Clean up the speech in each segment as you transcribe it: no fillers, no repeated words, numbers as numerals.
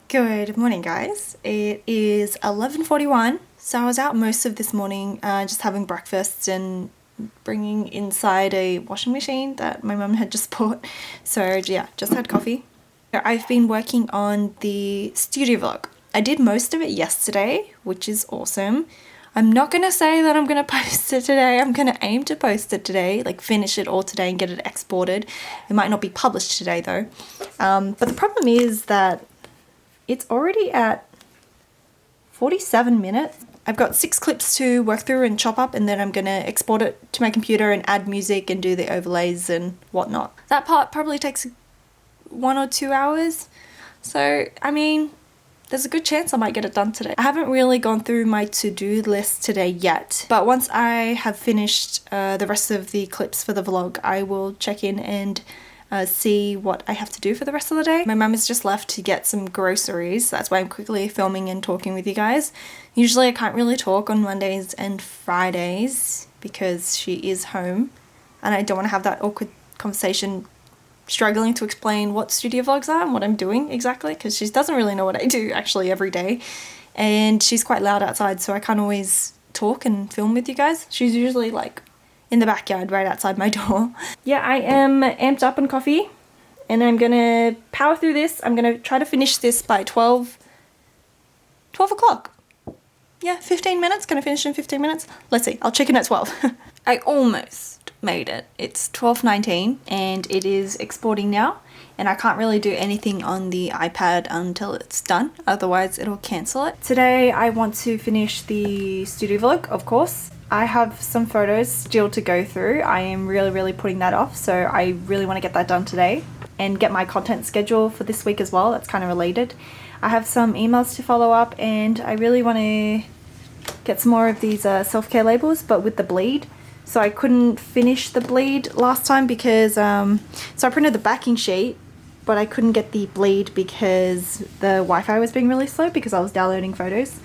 Good morning, guys. It is 11:41. So I was out most of this morning just having breakfast and bringing inside a washing machine that my mum had just bought. So yeah, just had coffee. I've been working on the studio vlog. I did most of it yesterday, which is awesome. I'm not going to say that I'm going to post it today. I'm going to aim to post it today, like finish it all today and get it exported. It might not be published today though. But the problem is that it's already at 47 minutes. I've got 6 clips to work through and chop up, and then I'm going to export it to my computer and add music and do the overlays and whatnot. That part probably takes 1 or 2 hours. So, I mean, there's a good chance I might get it done today. I haven't really gone through my to-do list today yet, but once I have finished the rest of the clips for the vlog, I will check in and see what I have to do for the rest of the day. My mum has just left to get some groceries. That's why I'm quickly filming and talking with you guys. Usually I can't really talk on Mondays and Fridays because she is home and I don't want to have that awkward conversation struggling to explain what studio vlogs are and what I'm doing exactly, because she doesn't really know what I do actually every day, and she's quite loud outside, so I can't always talk and film with you guys. She's usually like in the backyard right outside my door. Yeah, I am amped up on coffee and I'm gonna power through this. I'm gonna try to finish this by 12 o'clock. Yeah, 15 minutes. Gonna finish in 15 minutes. Let's see, I'll check in at 12. I almost made it. It's 12:19 and it is exporting now, and I can't really do anything on the iPad until it's done, otherwise it'll cancel it. Today I want to finish the studio vlog, of course. I have some photos still to go through. I am really putting that off, so I really want to get that done today and get my content schedule for this week as well. That's kind of related. I have some emails to follow up, and I really want to get some more of these self-care labels, but with the bleed. So I couldn't finish the bleed last time because so I printed the backing sheet, but I couldn't get the bleed because the Wi-Fi was being really slow because I was downloading photos.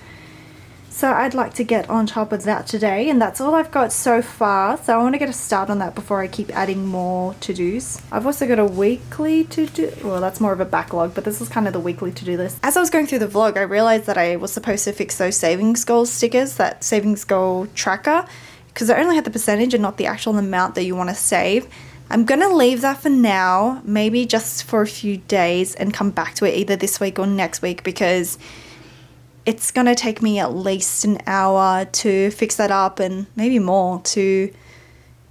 So I'd like to get on top of that today, and that's all I've got so far. So I want to get a start on that before I keep adding more to-dos. I've also got a weekly to-do, well, that's more of a backlog, but this is kind of the weekly to-do list. As I was going through the vlog, I realized that I was supposed to fix those savings goals stickers, that savings goal tracker, because I only had the percentage and not the actual amount that you want to save. I'm gonna leave that for now, maybe just for a few days, and come back to it either this week or next week, because it's gonna take me at least an hour to fix that up, and maybe more to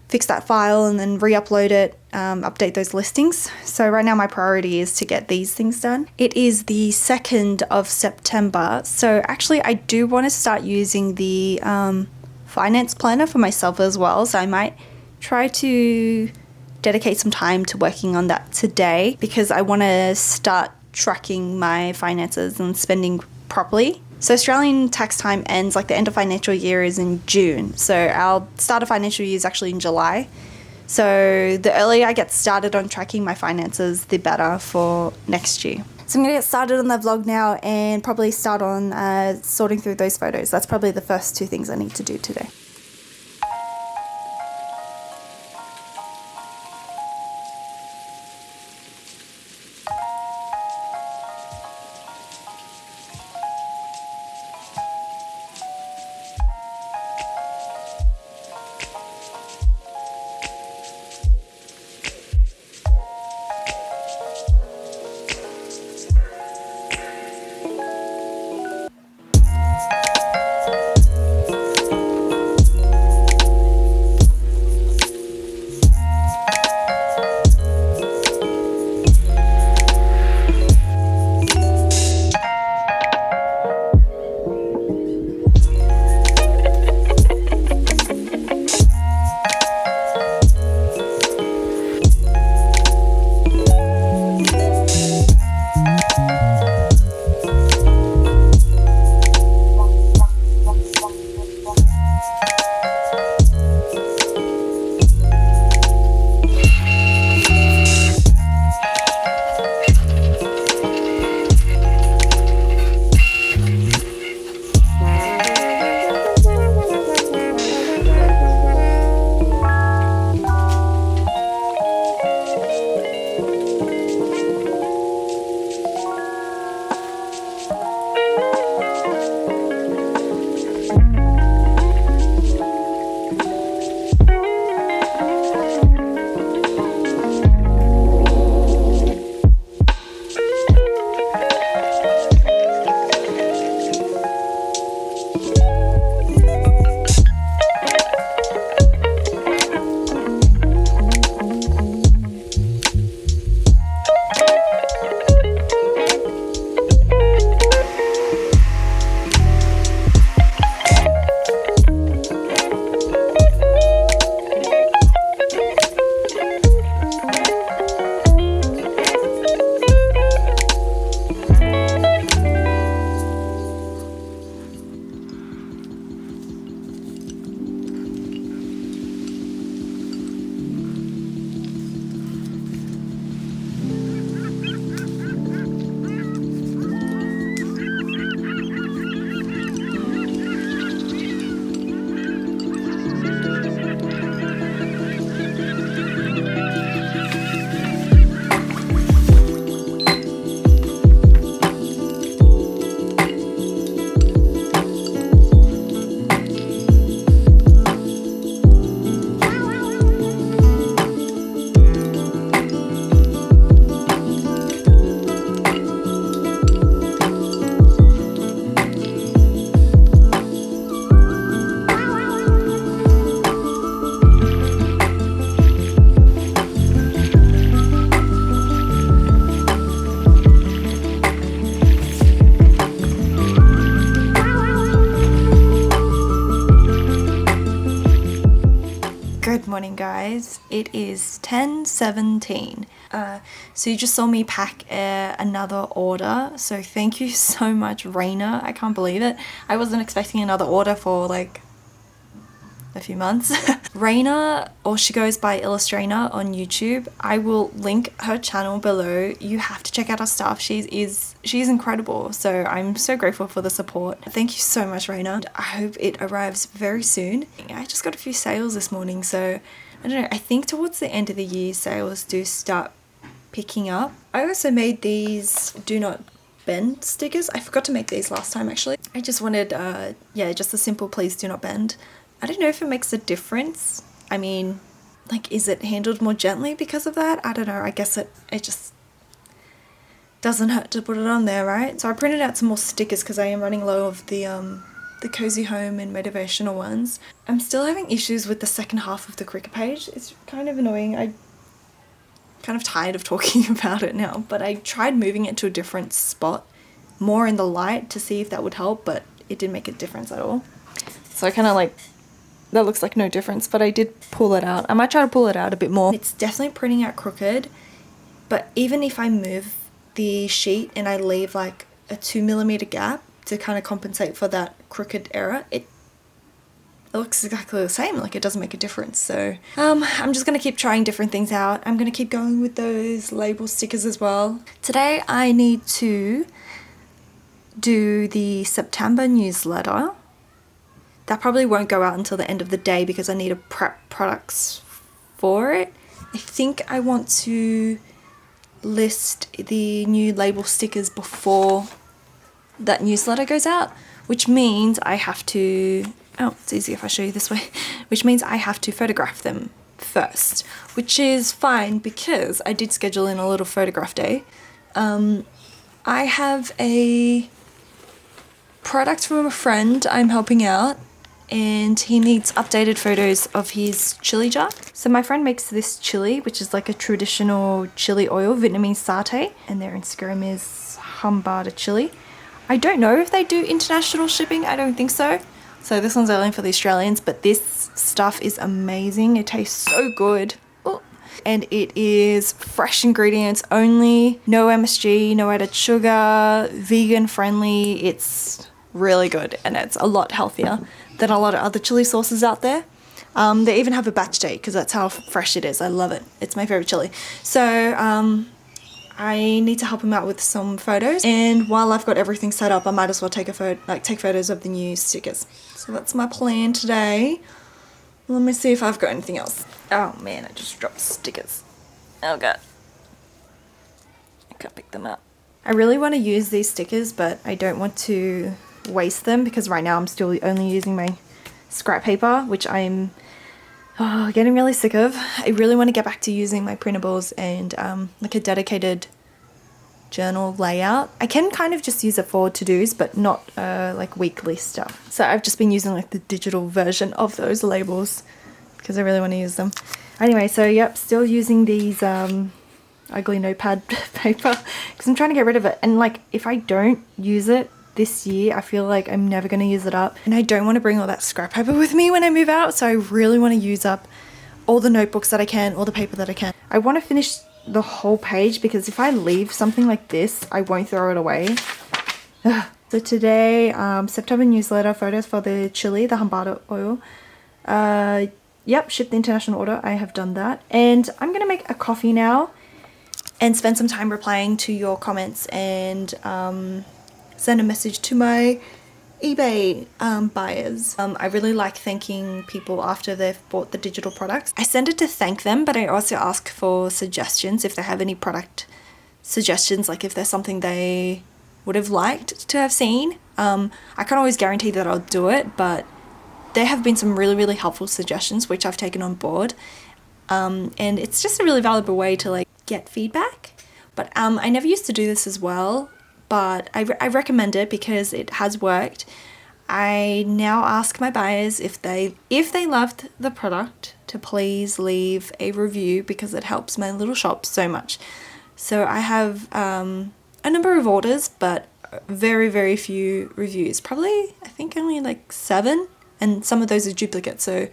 fix that file and then re-upload it, update those listings. So right now my priority is to get these things done. It is the 2nd of September, so actually I do want to start using the finance planner for myself as well, so I might try to dedicate some time to working on that today, because I want to start tracking my finances and spending properly. So Australian tax time ends, like the end of financial year is in June. So our start of financial year is actually in July. So the earlier I get started on tracking my finances, the better for next year. So I'm going to get started on that vlog now and probably start on sorting through those photos. That's probably the first 2 things I need to do today. morning, guys. It is 10:17. So you just saw me pack another order. So thank you so much, Raina. I can't believe it. I wasn't expecting another order for like a few months. Raina, or she goes by Illustrator on YouTube. I will link her channel below. You have to check out her stuff. She's incredible. So I'm so grateful for the support. Thank you so much, Raina. I hope it arrives very soon. I just got a few sales this morning, so I don't know. I think towards the end of the year, sales do start picking up. I also made these do not bend stickers. I forgot to make these last time actually. I just wanted, yeah, just a simple please do not bend. I don't know if it makes a difference. I mean, like, is it handled more gently because of that? I don't know. I guess it just doesn't hurt to put it on there, right? So I printed out some more stickers because I am running low of the cozy home and motivational ones. I'm still having issues with the second half of the Cricut page. It's kind of annoying. I'm kind of tired of talking about it now, but I tried moving it to a different spot, more in the light, to see if that would help, but it didn't make a difference at all. So I kind of like, that looks like no difference, but I did pull it out. I might try to pull it out a bit more. It's definitely printing out crooked, but even if I move the sheet and I leave like a 2mm gap to kind of compensate for that crooked error, it looks exactly the same. Like, it doesn't make a difference. So I'm just gonna keep trying different things out. I'm gonna keep going with those label stickers as well. Today I need to do the September newsletter. That probably won't go out until the end of the day because I need to prep products for it. I think I want to list the new label stickers before that newsletter goes out, which means I have to, oh, it's easy if I show you this way, which means I have to photograph them first, which is fine because I did schedule in a little photograph day. I have a product from a friend I'm helping out, and he needs updated photos of his chili jar. So my friend makes this chili, which is like a traditional chili oil, Vietnamese satay, and their Instagram is Humbada Chili. I don't know if they do international shipping, I don't think so. So this one's only for the Australians, but this stuff is amazing. It tastes so good. Ooh. And it is fresh ingredients only, no MSG, no added sugar, vegan friendly. It's really good, and it's a lot healthier than a lot of other chili sauces out there. They even have a batch date because that's how fresh it is. I love it. It's my favorite chili. So I need to help him out with some photos, and while I've got everything set up, I might as well take photos of the new stickers. So that's my plan today. Let me see if I've got anything else. Oh man, I just dropped stickers. Oh god, I can't pick them up. I really want to use these stickers, but I don't want to waste them because right now I'm still only using my scrap paper, which I'm getting really sick of. I really want to get back to using my printables and like a dedicated journal layout. I can kind of just use it for to-dos, but not like weekly stuff. So I've just been using like the digital version of those labels because I really want to use them. Anyway, so yep, still using these ugly notepad paper because I'm trying to get rid of it. And like, if I don't use it this year, I feel like I'm never going to use it up, and I don't want to bring all that scrap paper with me when I move out, so I really want to use up all the notebooks that I can, all the paper that I can. I want to finish the whole page because if I leave something like this, I won't throw it away. Ugh. So today, September newsletter, photos for the chili, the Humbada oil. Yep, shipped the international order. I have done that. And I'm going to make a coffee now and spend some time replying to your comments and send a message to my eBay buyers. I really like thanking people after they've bought the digital products. I send it to thank them, but I also ask for suggestions if they have any product suggestions, like if there's something they would have liked to have seen. I can't always guarantee that I'll do it, but there have been some really, really helpful suggestions which I've taken on board. And it's just a really valuable way to like get feedback. But I never used to do this as well, but I recommend it because it has worked. I now ask my buyers if they loved the product to please leave a review because it helps my little shop so much. So I have a number of orders, but very, very few reviews. Probably, I think only like 7, and some of those are duplicates. So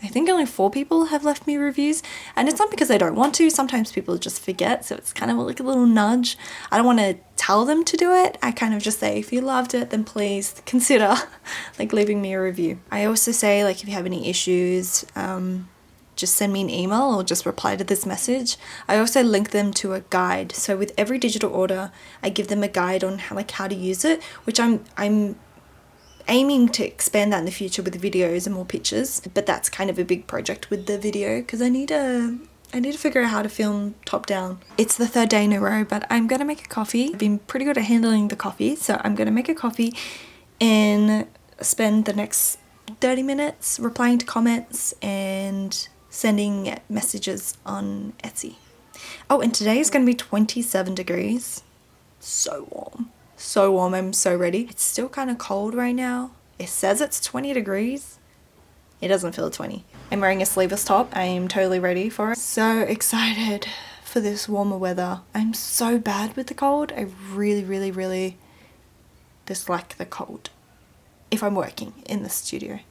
I think only 4 people have left me reviews, and it's not because they don't want to. Sometimes people just forget, so it's kind of like a little nudge. I don't want to tell them to do it. I kind of just say, if you loved it, then please consider like leaving me a review. I also say, like, if you have any issues, just send me an email or just reply to this message. I also link them to a guide. So with every digital order, I give them a guide on how to use it, which I'm aiming to expand that in the future with videos and more pictures, but that's kind of a big project with the video because I need to figure out how to film top down. It's the 3rd day in a row, but I'm gonna make a coffee. I've been pretty good at handling the coffee, so I'm gonna make a coffee and spend the next 30 minutes replying to comments and sending messages on Etsy. Oh, and today is gonna be 27 degrees. So warm. So warm, I'm so ready. It's still kind of cold right now. It says it's 20 degrees. It doesn't feel 20. I'm wearing a sleeveless top. I am totally ready for it. So excited for this warmer weather. I'm so bad with the cold. I really dislike the cold if I'm working in the studio.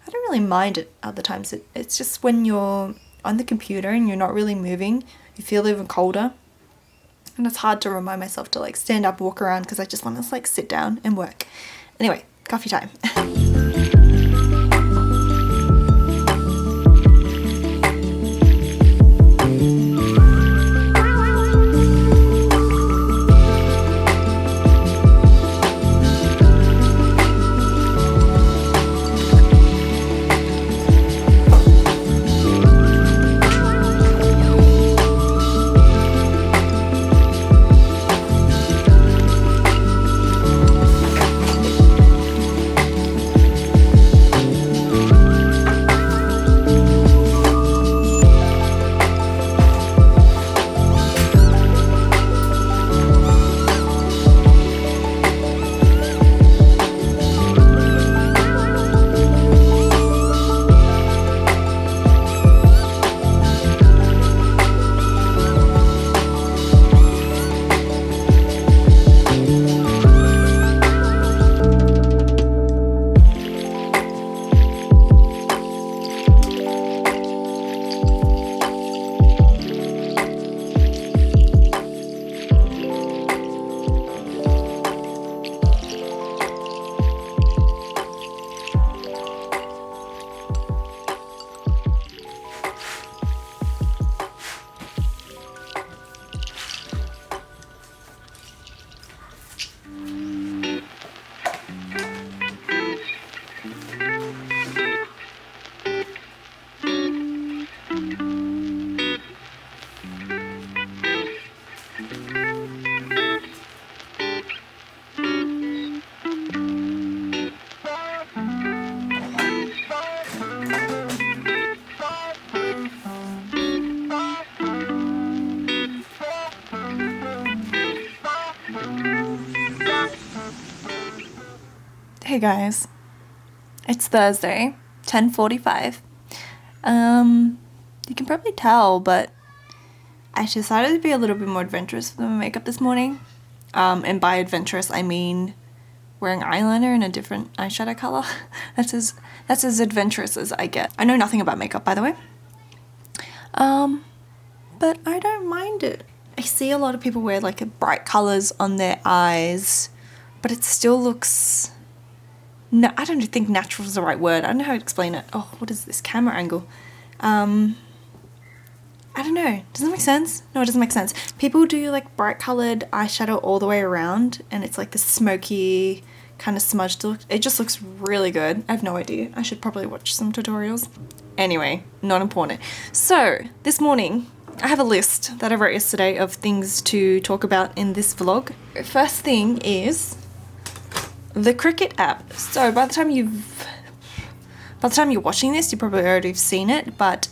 I don't really mind it other times. It's just when you're on the computer and you're not really moving, you feel even colder. And it's hard to remind myself to like stand up, walk around, because I just want to like sit down and work. Anyway, coffee time. Hey guys, it's Thursday, 10:45. You can probably tell, but I decided to be a little bit more adventurous with my makeup this morning. And by adventurous, I mean wearing eyeliner in a different eyeshadow color. That's as adventurous as I get. I know nothing about makeup, by the way. But I don't mind it. I see a lot of people wear like bright colors on their eyes, but it still looks... No, I don't think natural is the right word. I don't know how to explain it. Oh, what is this camera angle? I don't know. Does that make sense? No, it doesn't make sense. People do like bright colored eyeshadow all the way around, and it's like the smoky kind of smudged look. It just looks really good. I have no idea. I should probably watch some tutorials. Anyway, not important. So this morning, I have a list that I wrote yesterday of things to talk about in this vlog. First thing is the Cricut app. So by the time you're watching this, you probably already have seen it, but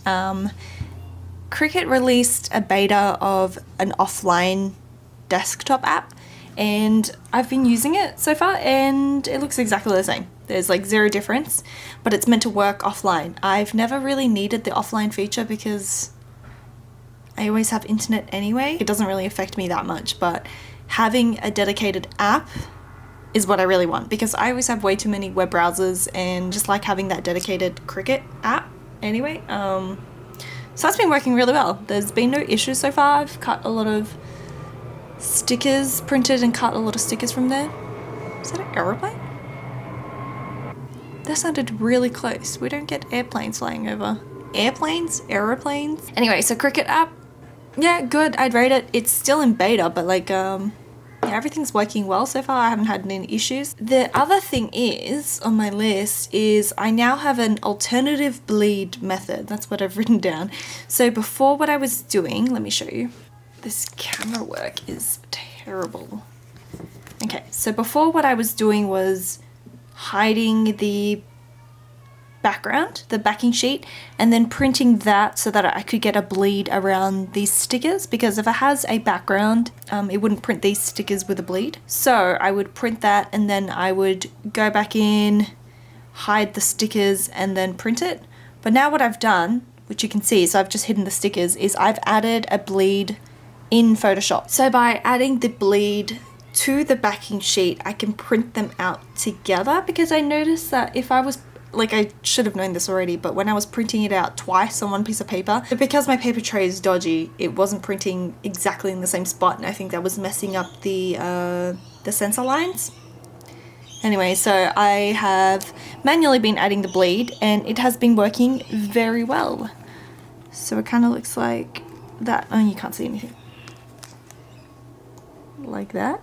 Cricut released a beta of an offline desktop app, and I've been using it so far and it looks exactly the same. There's like zero difference, but it's meant to work offline. I've never really needed the offline feature because I always have internet anyway. It doesn't really affect me that much, but having a dedicated app is what I really want, because I always have way too many web browsers and just like having that dedicated Cricut app anyway, so that's been working really well. There's been no issues so far. I've cut a lot of stickers, printed and cut a lot of stickers from there. Is that an aeroplane? That sounded really close. We don't get airplanes flying over. Airplanes? Aeroplanes? Anyway, so Cricut app, yeah, good. I'd rate it. It's still in beta, but like, yeah, everything's working well so far. I haven't had any issues. The other thing is, on my list, is I now have an alternative bleed method. That's what I've written down. So before, what I was doing, let me show you. This camera work is terrible. Okay, so before, what I was doing was hiding the background, the backing sheet, and then printing that so that I could get a bleed around these stickers, because if it has a background, it wouldn't print these stickers with a bleed. So I would print that, and then I would go back in, hide the stickers, and then print it. But now what I've done, which you can see, so I've just hidden the stickers, is I've added a bleed in Photoshop. So by adding the bleed to the backing sheet, I can print them out together, because I noticed that if I was, like, I should have known this already, but when I was printing it out twice on one piece of paper, because my paper tray is dodgy, it wasn't printing exactly in the same spot, and I think that was messing up the sensor lines. Anyway, so I have manually been adding the bleed, and it has been working very well. So it kind of looks like that. Oh, you can't see anything. Like that.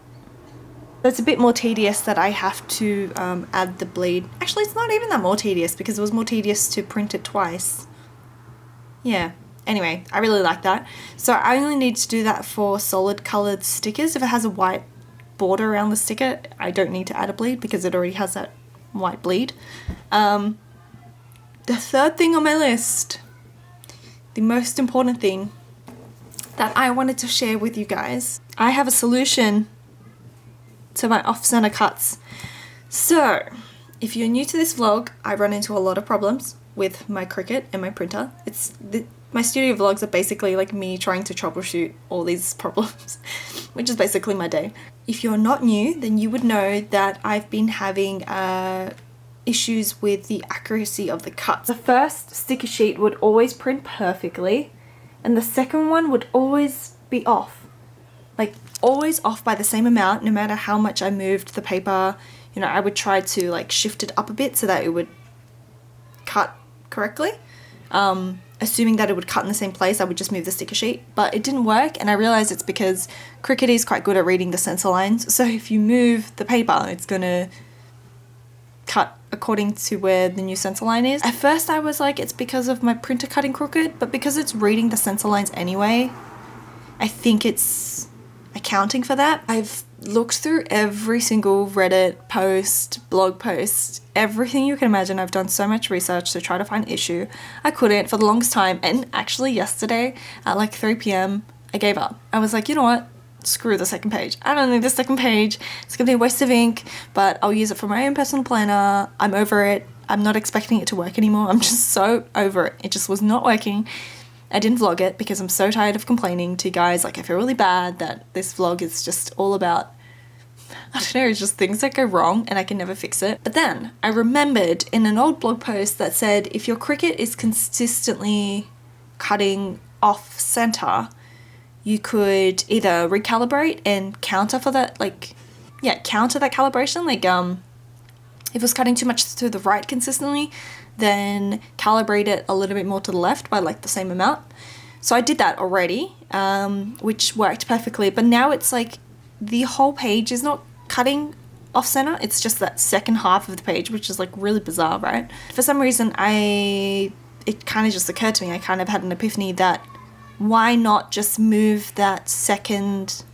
It's a bit more tedious that I have to add the bleed. Actually, it's not even that more tedious, because it was more tedious to print it twice. Yeah. Anyway, I really like that. So I only need to do that for solid colored stickers. If it has a white border around the sticker, I don't need to add a bleed, because it already has that white bleed. The third thing on my list, the most important thing that I wanted to share with you guys, I have a solution to my off-center cuts. So if you're new to this vlog, I run into a lot of problems with my Cricut and my printer. My studio vlogs are basically like me trying to troubleshoot all these problems, which is basically my day. If you're not new, then you would know that I've been having issues with the accuracy of the cuts. The first sticker sheet would always print perfectly, and the second one would always be off. Like, always off by the same amount, no matter how much I moved the paper. You know, I would try to like shift it up a bit so that it would cut correctly. Assuming that it would cut in the same place, I would just move the sticker sheet, but it didn't work, and I realized it's because Cricut is quite good at reading the sensor lines. So if you move the paper, it's gonna cut according to where the new sensor line is. At first I was like, it's because of my printer cutting crooked, but because it's reading the sensor lines anyway, I think it's accounting for that. I've looked through every single Reddit post, blog post, everything you can imagine. I've done so much research to try to find an issue. I couldn't for the longest time, and actually yesterday at like 3 p.m. I gave up. I was like, you know what? Screw the second page. I don't need the second page. It's gonna be a waste of ink, but I'll use it for my own personal planner. I'm over it. I'm not expecting it to work anymore. I'm just so over it. It just was not working. I didn't vlog it because I'm so tired of complaining to you guys. Like, I feel really bad that this vlog is just all about, I don't know, it's just things that go wrong and I can never fix it. But then I remembered in an old blog post that said if your Cricut is consistently cutting off center, you could either recalibrate and counter for that, like, yeah, counter that calibration. Like, if it was cutting too much to the right consistently, then calibrate it a little bit more to the left by like the same amount. So I did that already, which worked perfectly. But now it's like the whole page is not cutting off center. It's just that second half of the page, which is like really bizarre, right? For some reason, it kind of just occurred to me. I kind of had an epiphany that why not just move that second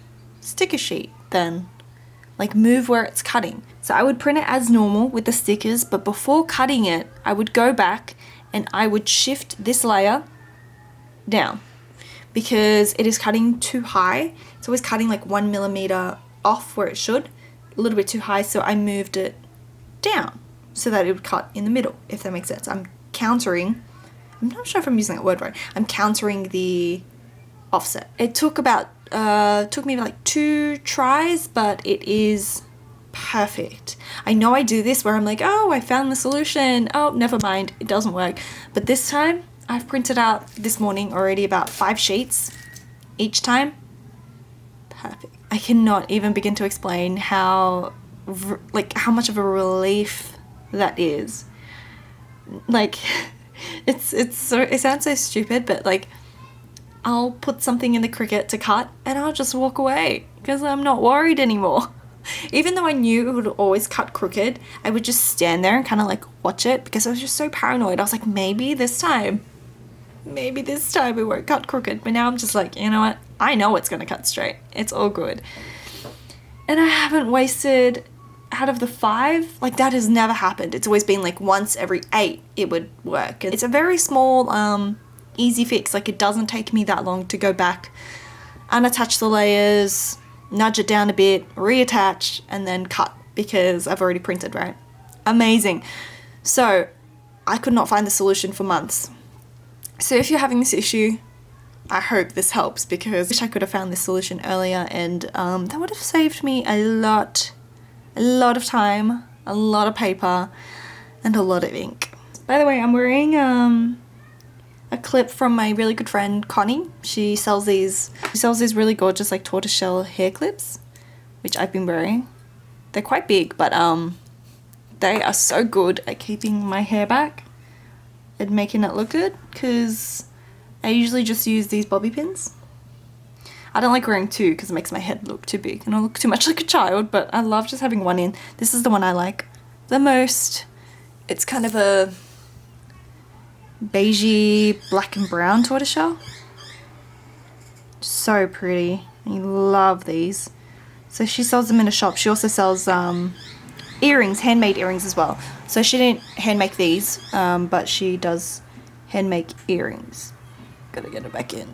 sticker sheet then? Like, move where it's cutting. So I would print it as normal with the stickers, but before cutting it, I would go back and I would shift this layer down because it is cutting too high. It's always cutting like 1 millimeter off where it should, a little bit too high. So I moved it down so that it would cut in the middle, if that makes sense. I'm countering, I'm not sure if I'm using that word right. I'm countering the offset. It took me like 2 tries, but it is perfect. I know I do this where I'm like, oh, I found the solution. Oh, never mind, it doesn't work. But this time, I've printed out this morning already about 5 sheets each time. Perfect. I cannot even begin to explain how much of a relief that is. Like, it sounds so stupid, but like, I'll put something in the Cricut to cut and I'll just walk away because I'm not worried anymore. Even though I knew it would always cut crooked, I would just stand there and kind of like watch it because I was just so paranoid. I was like, maybe this time it won't cut crooked. But now I'm just like, you know what? I know it's going to cut straight. It's all good. And I haven't wasted, out of the 5, like that has never happened. It's always been like once every 8 it would work. It's a very small, easy fix. Like it doesn't take me that long to go back, unattach the layers, nudge it down a bit, reattach, and then cut because I've already printed, right? Amazing. So I could not find the solution for months. So if you're having this issue, I hope this helps because I wish I could have found this solution earlier, and that would have saved me a lot of time, a lot of paper, and a lot of ink. By the way, I'm wearing a clip from my really good friend Connie. She sells these really gorgeous like tortoiseshell hair clips, which I've been wearing. They're quite big, but they are so good at keeping my hair back and making it look good because I usually just use these bobby pins. I don't like wearing 2 because it makes my head look too big and I look too much like a child, but I love just having one in. This is the one I like the most. It's kind of a beigey black and brown tortoiseshell. So pretty. I love these. So she sells them in a shop. She also sells earrings, handmade earrings as well. So she didn't hand make these, but she does hand make earrings. Gotta get it back in.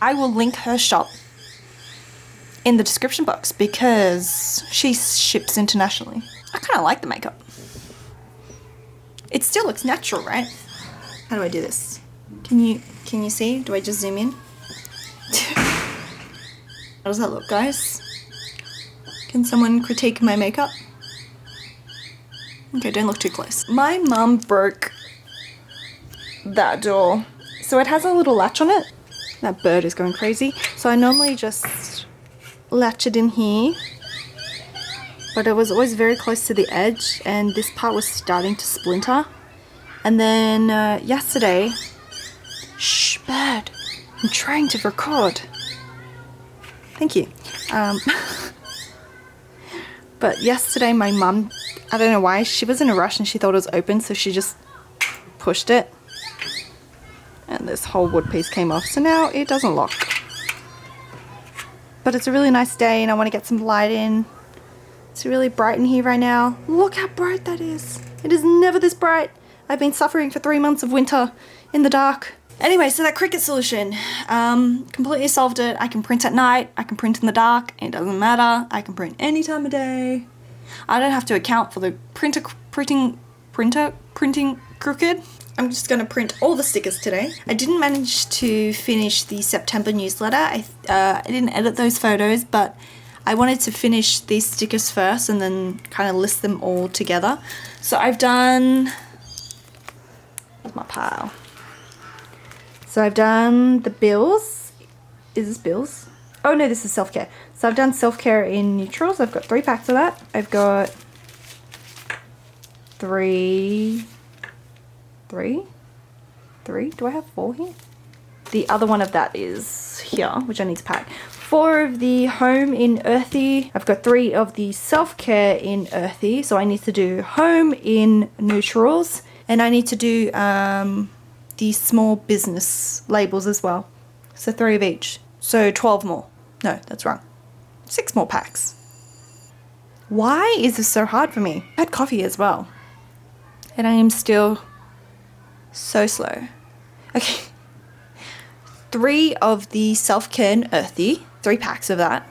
I will link her shop in the description box because she ships internationally. I kind of like the makeup. It still looks natural, right? How do I do this? Can you see? Do I just zoom in? How does that look, guys? Can someone critique my makeup? Okay, don't look too close. My mum broke that door. So it has a little latch on it. That bird is going crazy. So I normally just latch it in here, but it was always very close to the edge and this part was starting to splinter. And then yesterday, shh, bird, I'm trying to record. Thank you. But yesterday my mum, I don't know why, she was in a rush and she thought it was open, so she just pushed it. And this whole wood piece came off, so now it doesn't lock. But it's a really nice day and I want to get some light in. It's really bright in here right now. Look how bright that is. It is never this bright. I've been suffering for 3 months of winter in the dark. Anyway, so that Cricut solution, completely solved it. I can print at night, I can print in the dark, it doesn't matter. I can print any time of day. I don't have to account for the printing crooked. I'm just going to print all the stickers today. I didn't manage to finish the September newsletter. I didn't edit those photos, but I wanted to finish these stickers first and then kind of list them all together. So I've done... Where's my pile? So I've done the bills. Is this bills? Oh no, this is self-care. So I've done self-care in neutrals. I've got 3 packs of that. I've got 3. Do I have 4 here? The other one of that is here, which I need to pack. 4 of the home in earthy. I've got 3 of the self-care in earthy. So I need to do home in neutrals. And I need to do the small business labels as well. So 3 of each. So 12 more. No, that's wrong. 6 more packs. Why is this so hard for me? I had coffee as well. And I am still so slow. Okay. 3 of the self-care and earthy. 3 packs of that.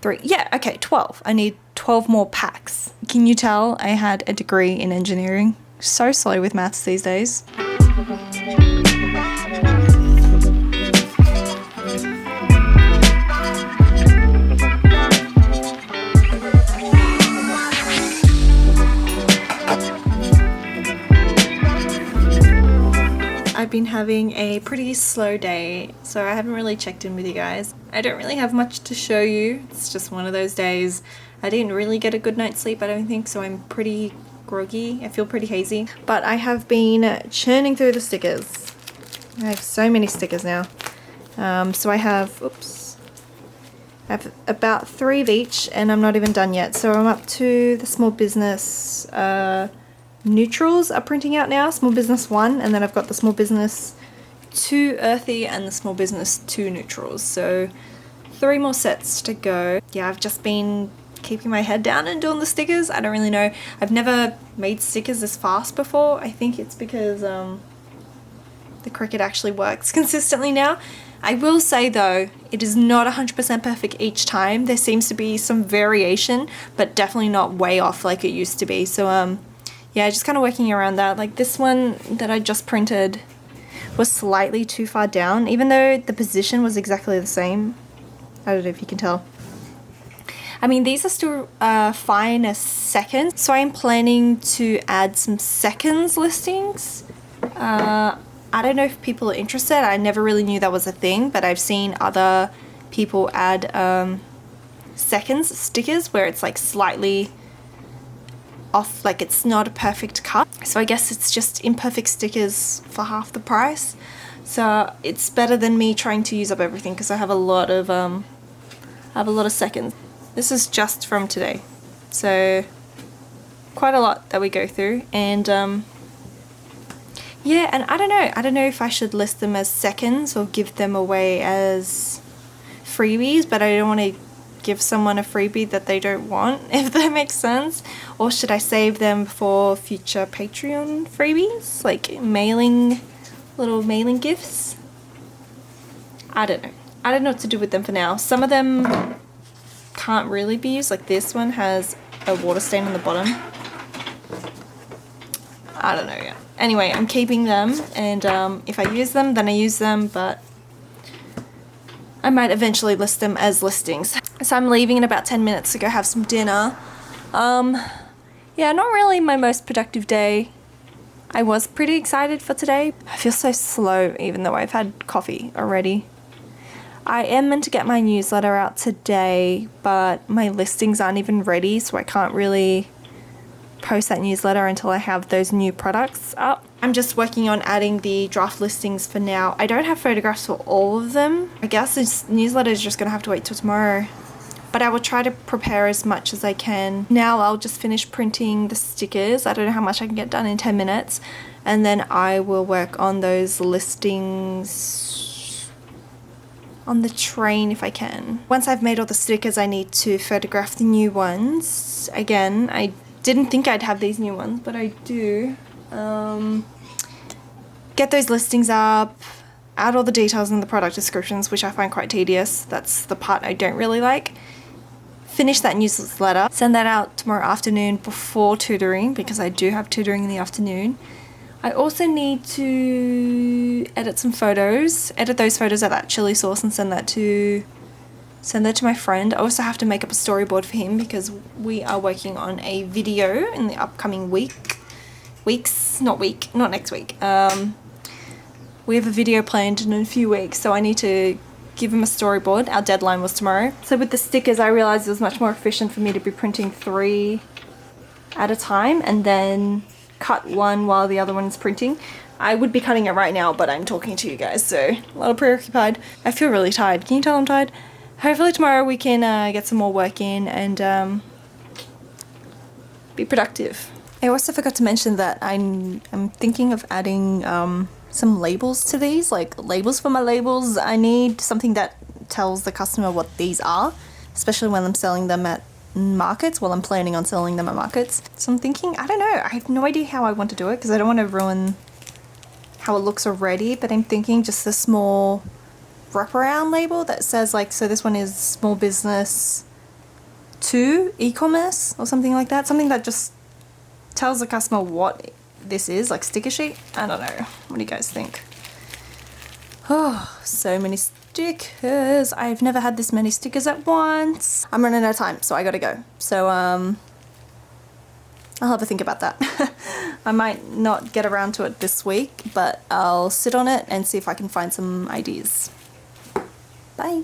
3. Yeah, okay, 12. I need 12 more packs. Can you tell I had a degree in engineering? So slow with maths these days. been having a pretty slow day, so I haven't really checked in with you guys. I don't really have much to show you. It's just one of those days. I didn't really get a good night's sleep, I don't think, so I'm pretty groggy. I feel pretty hazy. But I have been churning through the stickers. I have so many stickers now. So I have, I have about 3 of each, and I'm not even done yet. So I'm up to the small business neutrals are printing out now, small business 1, and then I've got the small business 2 earthy and the small business 2 neutrals. So 3 more sets to go. Yeah, I've just been keeping my head down and doing the stickers. I don't really know. I've never made stickers this fast before. I think it's because the Cricut actually works consistently now. I will say though, it is not 100% perfect each time. There seems to be some variation, but definitely not way off like it used to be. So yeah, just kind of working around that. Like this one that I just printed was slightly too far down, even though the position was exactly the same. I don't know if you can tell. I mean, these are still fine as seconds, so I'm planning to add some seconds listings. I don't know if people are interested. I never really knew that was a thing, but I've seen other people add seconds stickers where it's like slightly off, like it's not a perfect cut. So I guess it's just imperfect stickers for half the price. So it's better than me trying to use up everything because I have a lot of seconds. This is just from today, so quite a lot that we go through. And yeah, and I don't know if I should list them as seconds or give them away as freebies, but I don't want to give someone a freebie that they don't want, if that makes sense. Or should I save them for future Patreon freebies, like little mailing gifts? I don't know. I don't know what to do with them for now. Some of them can't really be used, like this one has a water stain on the bottom. I don't know yet. Anyway, I'm keeping them, and if I use them, then I use them, but I might eventually list them as listings. So I'm leaving in about 10 minutes to go have some dinner. Yeah, not really my most productive day. I was pretty excited for today. I feel so slow even though I've had coffee already. I am meant to get my newsletter out today, but my listings aren't even ready, so I can't really post that newsletter until I have those new products up. I'm just working on adding the draft listings for now. I don't have photographs for all of them. I guess this newsletter is just gonna have to wait till tomorrow, but I will try to prepare as much as I can. Now I'll just finish printing the stickers. I don't know how much I can get done in 10 minutes, and then I will work on those listings on the train if I can. Once I've made all the stickers, I need to photograph the new ones. Again, I didn't think I'd have these new ones, but I do. Get those listings up, add all the details in the product descriptions, which I find quite tedious. That's the part I don't really like. Finish that newsletter, send that out tomorrow afternoon before tutoring, because I do have tutoring in the afternoon. I also need to edit some photos, edit those photos of that chili sauce and send that to my friend. I also have to make up a storyboard for him because we are working on a video in the upcoming not next week. We have a video planned in a few weeks, so I need to give him a storyboard. Our deadline was tomorrow. So with the stickers, I realized it was much more efficient for me to be printing 3 at a time and then cut one while the other one's printing. I would be cutting it right now, but I'm talking to you guys, so a little preoccupied. I feel really tired. Can you tell I'm tired? Hopefully tomorrow we can get some more work in and be productive. I also forgot to mention that I'm thinking of adding some labels to these, like labels for my labels. I need something that tells the customer what these are, especially when I'm selling them at markets. Well, I'm planning on selling them at markets. So I'm thinking, I don't know, I have no idea how I want to do it because I don't want to ruin how it looks already, but I'm thinking just a small wraparound label that says like, so this one is small business 2 e-commerce or something like that. Something that just tells the customer what this is, like sticker sheet. I don't know. What do you guys think? Oh, so many stickers. I've never had this many stickers at once. I'm running out of time, so I gotta go. So I'll have a think about that. I might not get around to it this week, but I'll sit on it and see if I can find some ideas. Bye.